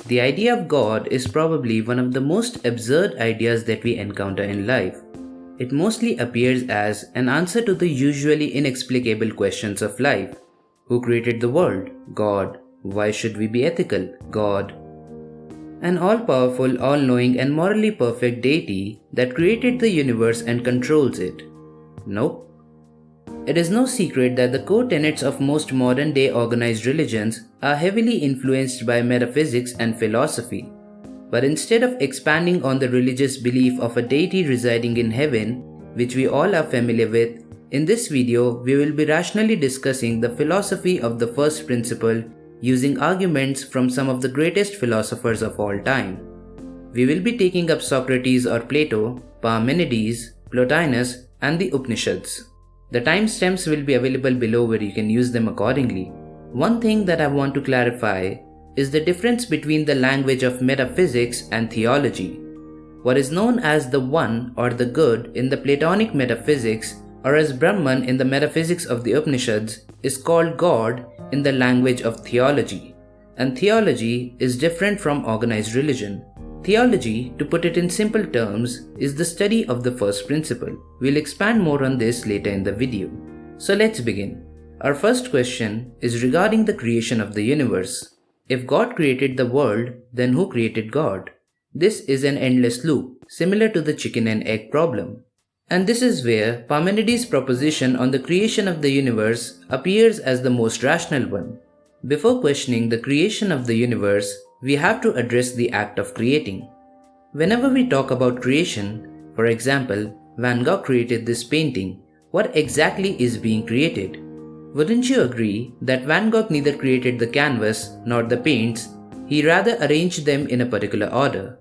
The idea of God is probably one of the most absurd ideas that we encounter in life. It mostly appears as an answer to the usually inexplicable questions of life. Who created the world? God. Why should we be ethical? God. An all-powerful, all-knowing and morally perfect deity that created the universe and controls it. Nope. It is no secret that the core tenets of most modern-day organized religions are heavily influenced by metaphysics and philosophy. But instead of expanding on the religious belief of a deity residing in heaven, which we all are familiar with, in this video we will be rationally discussing the philosophy of the first principle using arguments from some of the greatest philosophers of all time. We will be taking up Socrates or Plato, Parmenides, Plotinus, and the Upanishads. The timestamps will be available below where you can use them accordingly. One thing that I want to clarify is the difference between the language of metaphysics and theology. What is known as the One or the Good in the Platonic metaphysics or as Brahman in the metaphysics of the Upanishads is called God in the language of theology. And theology is different from organized religion. Theology, to put it in simple terms, is the study of the first principle. We'll expand more on this later in the video. So let's begin. Our first question is regarding the creation of the universe. If God created the world, then who created God? This is an endless loop, similar to the chicken and egg problem. And this is where Parmenides' proposition on the creation of the universe appears as the most rational one. Before questioning the creation of the universe, we have to address the act of creating. Whenever we talk about creation, for example, Van Gogh created this painting, what exactly is being created? Wouldn't you agree that Van Gogh neither created the canvas nor the paints, he rather arranged them in a particular order?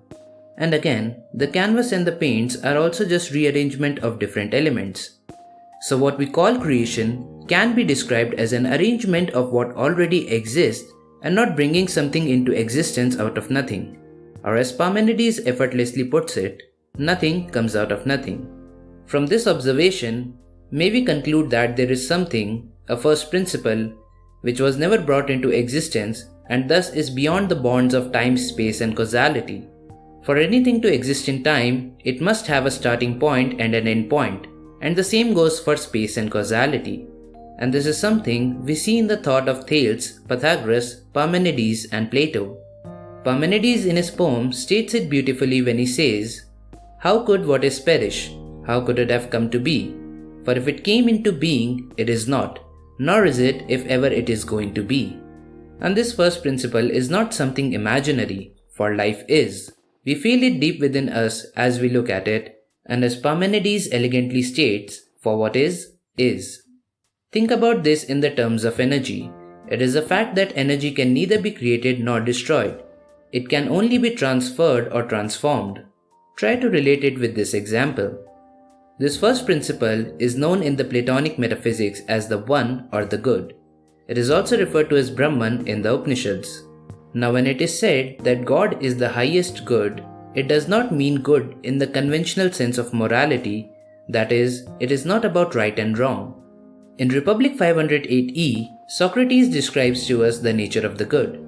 And again, the canvas and the paints are also just rearrangement of different elements. So what we call creation can be described as an arrangement of what already exists and not bringing something into existence out of nothing. Or as Parmenides effortlessly puts it, nothing comes out of nothing. From this observation, may we conclude that there is something, a first principle, which was never brought into existence and thus is beyond the bonds of time, space and causality. For anything to exist in time, it must have a starting point and an end point, and the same goes for space and causality. And this is something we see in the thought of Thales, Pythagoras, Parmenides and Plato. Parmenides in his poem states it beautifully when he says, "How could what is perish? How could it have come to be? For if it came into being, it is not, nor is it if ever it is going to be." And this first principle is not something imaginary, for life is. We feel it deep within us as we look at it, and as Parmenides elegantly states, for what is. Think about this in the terms of energy. It is a fact that energy can neither be created nor destroyed. It can only be transferred or transformed. Try to relate it with this example. This first principle is known in the Platonic metaphysics as the One or the Good. It is also referred to as Brahman in the Upanishads. Now when it is said that God is the highest good, it does not mean good in the conventional sense of morality, that is, it is not about right and wrong. In Republic 508e, Socrates describes to us the nature of the good.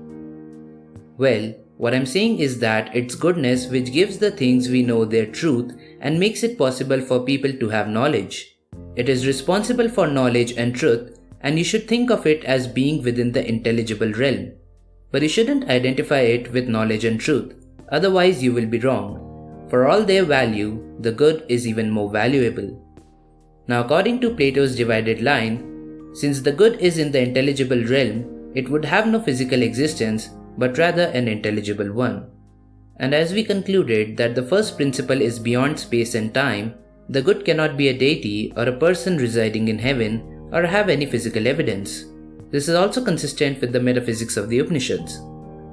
Well, what I'm saying is that it's goodness which gives the things we know their truth and makes it possible for people to have knowledge. It is responsible for knowledge and truth, and you should think of it as being within the intelligible realm. But you shouldn't identify it with knowledge and truth, otherwise you will be wrong. For all their value, the good is even more valuable. Now according to Plato's divided line, since the good is in the intelligible realm, it would have no physical existence, but rather an intelligible one. And as we concluded that the first principle is beyond space and time, the good cannot be a deity or a person residing in heaven or have any physical evidence. This is also consistent with the metaphysics of the Upanishads.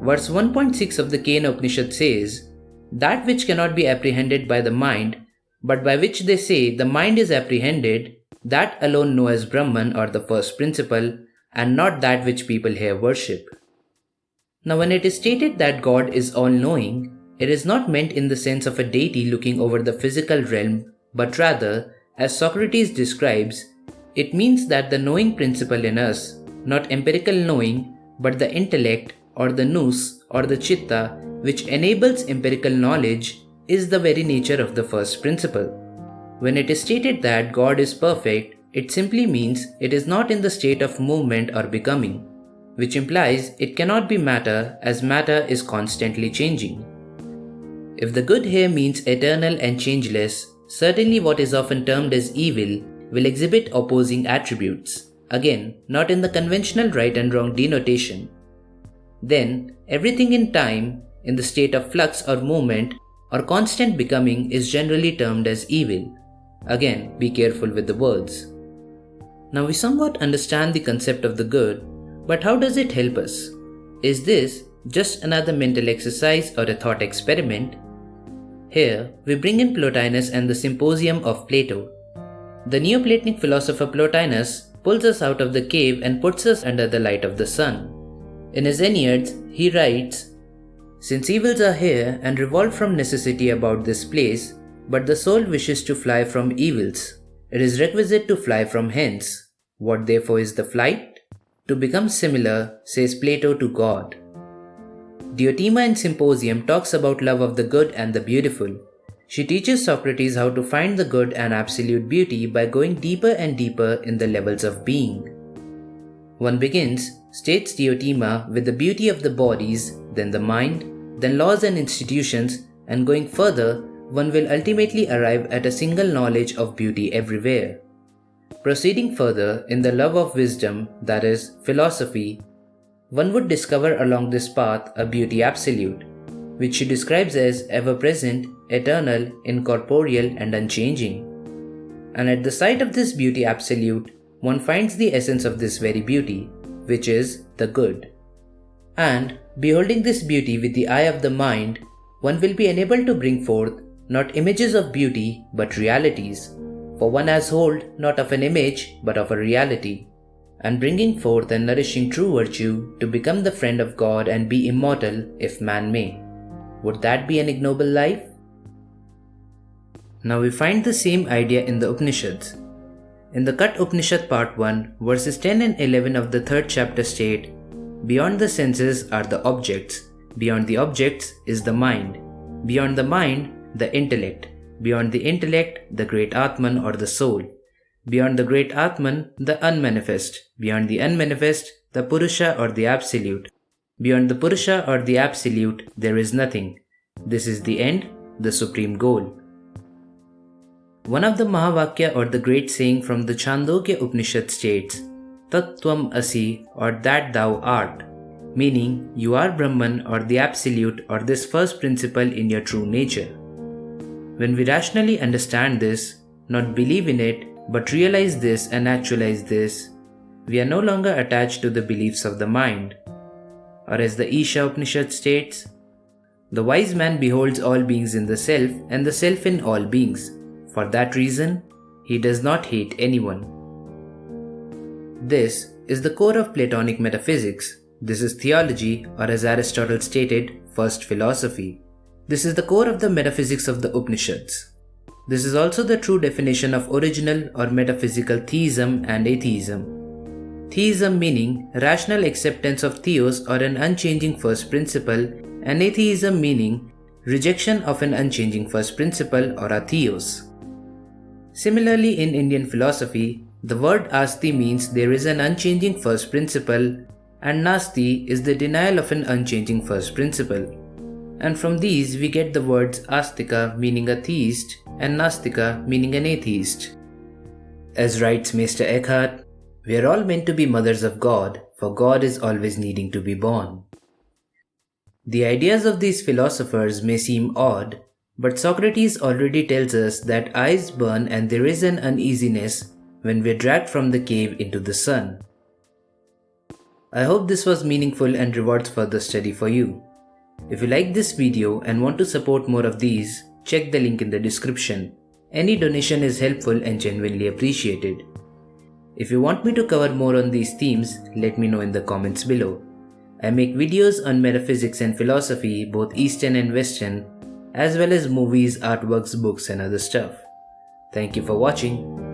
Verse 1.6 of the Kena Upanishad says, "That which cannot be apprehended by the mind, but by which they say the mind is apprehended, that alone know as Brahman or the first principle, and not that which people here worship." Now when it is stated that God is all-knowing, it is not meant in the sense of a deity looking over the physical realm, but rather, as Socrates describes, it means that the knowing principle in us, not empirical knowing, but the intellect or the nous or the chitta which enables empirical knowledge is the very nature of the first principle. When it is stated that God is perfect, it simply means it is not in the state of movement or becoming, which implies it cannot be matter as matter is constantly changing. If the good here means eternal and changeless, certainly what is often termed as evil will exhibit opposing attributes, again, not in the conventional right and wrong denotation. Then, everything in time, in the state of flux or movement, or constant becoming is generally termed as evil. Again, be careful with the words. Now we somewhat understand the concept of the good, but how does it help us? Is this just another mental exercise or a thought experiment? Here, we bring in Plotinus and the Symposium of Plato. The Neoplatonic philosopher Plotinus pulls us out of the cave and puts us under the light of the sun. In his Enneads, he writes, "Since evils are here and revolve from necessity about this place, but the soul wishes to fly from evils, it is requisite to fly from hence. What therefore is the flight? To become similar, says Plato, to God." Diotima in Symposium talks about love of the good and the beautiful. She teaches Socrates how to find the good and absolute beauty by going deeper and deeper in the levels of being. One begins, states Diotima, with the beauty of the bodies, then the mind, then laws and institutions, and going further, one will ultimately arrive at a single knowledge of beauty everywhere. Proceeding further in the love of wisdom, that is, philosophy, one would discover along this path a beauty absolute, which she describes as ever-present, eternal, incorporeal, and unchanging. And at the sight of this beauty absolute, one finds the essence of this very beauty, which is the good. And, beholding this beauty with the eye of the mind, one will be enabled to bring forth not images of beauty, but realities, for one has hold not of an image, but of a reality, and bringing forth and nourishing true virtue to become the friend of God and be immortal if man may. Would that be an ignoble life? Now we find the same idea in the Upanishads. In the Tat Upanishad part 1, verses 10 and 11 of the 3rd chapter state, "Beyond the senses are the objects, beyond the objects is the mind, beyond the mind the intellect, beyond the intellect the great Atman or the soul, beyond the great Atman the unmanifest, beyond the unmanifest the Purusha or the absolute, beyond the Purusha or the absolute there is nothing. This is the end, the supreme goal." One of the Mahavakya or the great saying from the Chandogya Upanishad states, "Tat Tvam Asi," or that thou art, meaning you are Brahman or the absolute or this first principle in your true nature. When we rationally understand this, not believe in it, but realize this and actualize this, we are no longer attached to the beliefs of the mind. Or as the Isha Upanishad states, "The wise man beholds all beings in the self and the self in all beings. For that reason, he does not hate anyone." This is the core of Platonic metaphysics. This is theology, or as Aristotle stated, first philosophy. This is the core of the metaphysics of the Upanishads. This is also the true definition of original or metaphysical theism and atheism. Theism meaning rational acceptance of theos or an unchanging first principle, and atheism meaning rejection of an unchanging first principle or a theos. Similarly, in Indian philosophy, the word asti means there is an unchanging first principle, and nasti is the denial of an unchanging first principle. And from these we get the words astika meaning a theist and nastika meaning an atheist. As writes Mr. Eckhart, "We are all meant to be mothers of God, for God is always needing to be born." The ideas of these philosophers may seem odd, but Socrates already tells us that eyes burn and there is an uneasiness when we are dragged from the cave into the sun. I hope this was meaningful and rewards further study for you. If you like this video and want to support more of these, check the link in the description. Any donation is helpful and genuinely appreciated. If you want me to cover more on these themes, let me know in the comments below. I make videos on metaphysics and philosophy, both Eastern and Western, as well as movies, artworks, books and other stuff. Thank you for watching.